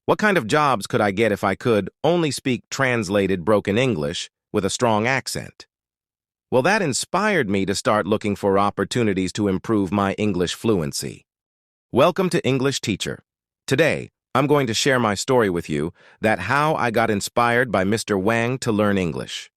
What kind of jobs could I get if I could only speak translated broken English with a strong accent? Well, that inspired me to start looking for opportunities to improve my English fluency. Welcome to English Teacher. Today, I'm going to share my story with you, that how I got inspired by Mr. Wang to learn English.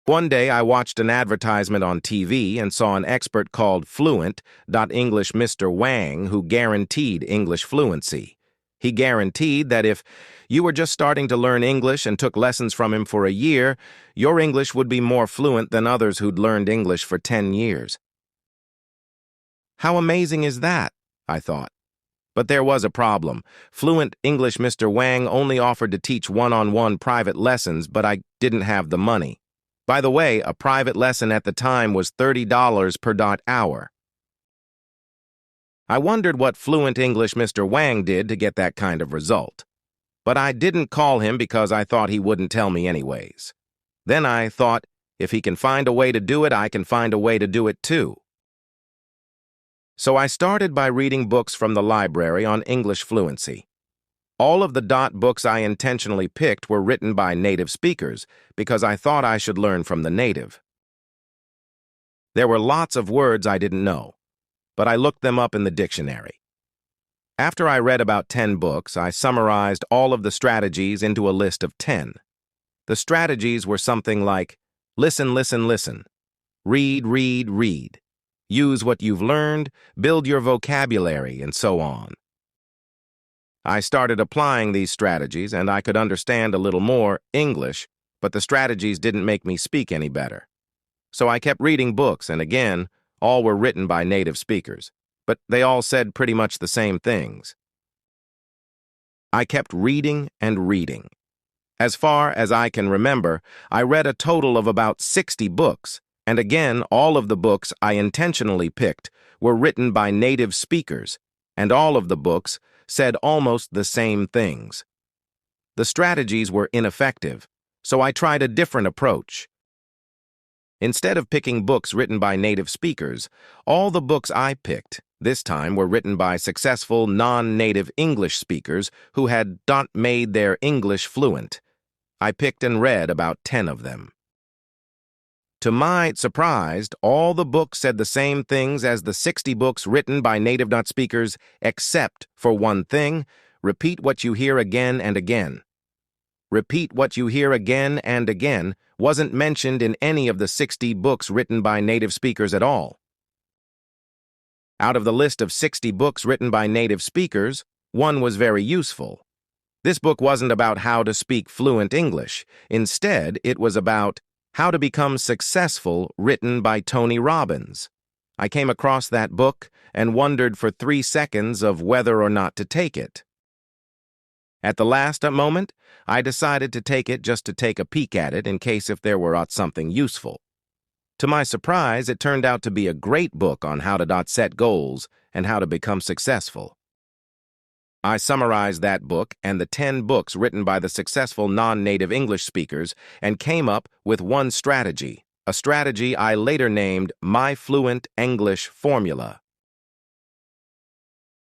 One day, I watched an advertisement on TV and saw an expert called Fluent. English Mr. Wang who guaranteed English fluency. He guaranteed that if you were just starting to learn English and took lessons from him for a year, your English would be more fluent than others who'd learned English for 10 years. How amazing is that? I thought. But there was a problem. Fluent English Mr. Wang only offered to teach one-on-one private lessons, but I didn't have the money. By the way, a private lesson at the time was $30 per hour. I wondered what Fluent English Mr. Wang did to get that kind of result. But I didn't call him because I thought he wouldn't tell me anyways. Then I thought, if he can find a way to do it, I can find a way to do it too. So I started by reading books from the library on English fluency. All of the books I intentionally picked were written by native speakers because I thought I should learn from the native. There were lots of words I didn't know, but I looked them up in the dictionary. After I read about 10 books, I summarized all of the strategies into a list of 10. The strategies were something like, listen, listen, listen, read, read, read, use what you've learned, build your vocabulary, and so on. I started applying these strategies, and I could understand a little more English, but the strategies didn't make me speak any better. So I kept reading books, and again, all were written by native speakers, but they all said pretty much the same things. I kept reading and reading. As far as I can remember, I read a total of about 60 books, and again, all of the books I intentionally picked were written by native speakers, and all of the books said almost the same things. The strategies were ineffective, so I tried a different approach. Instead of picking books written by native speakers, all the books I picked this time were written by successful non-native English speakers who had made their English fluent. I picked and read about 10 of them. To my surprise, all the books said the same things as the 60 books written by native speakers, except for one thing: repeat what you hear again and again. Repeat what you hear again and again wasn't mentioned in any of the 60 books written by native speakers at all. Out of the list of 60 books written by native speakers, one was very useful. This book wasn't about how to speak fluent English. Instead, it was about How to Become Successful, written by Tony Robbins. I came across that book and wondered for 3 seconds of whether or not to take it. At the last moment, I decided to take it just to take a peek at it in case if there were something useful. To my surprise, it turned out to be a great book on how to set goals and how to become successful. I summarized that book and the 10 books written by the successful non-native English speakers and came up with one strategy, a strategy I later named My Fluent English Formula.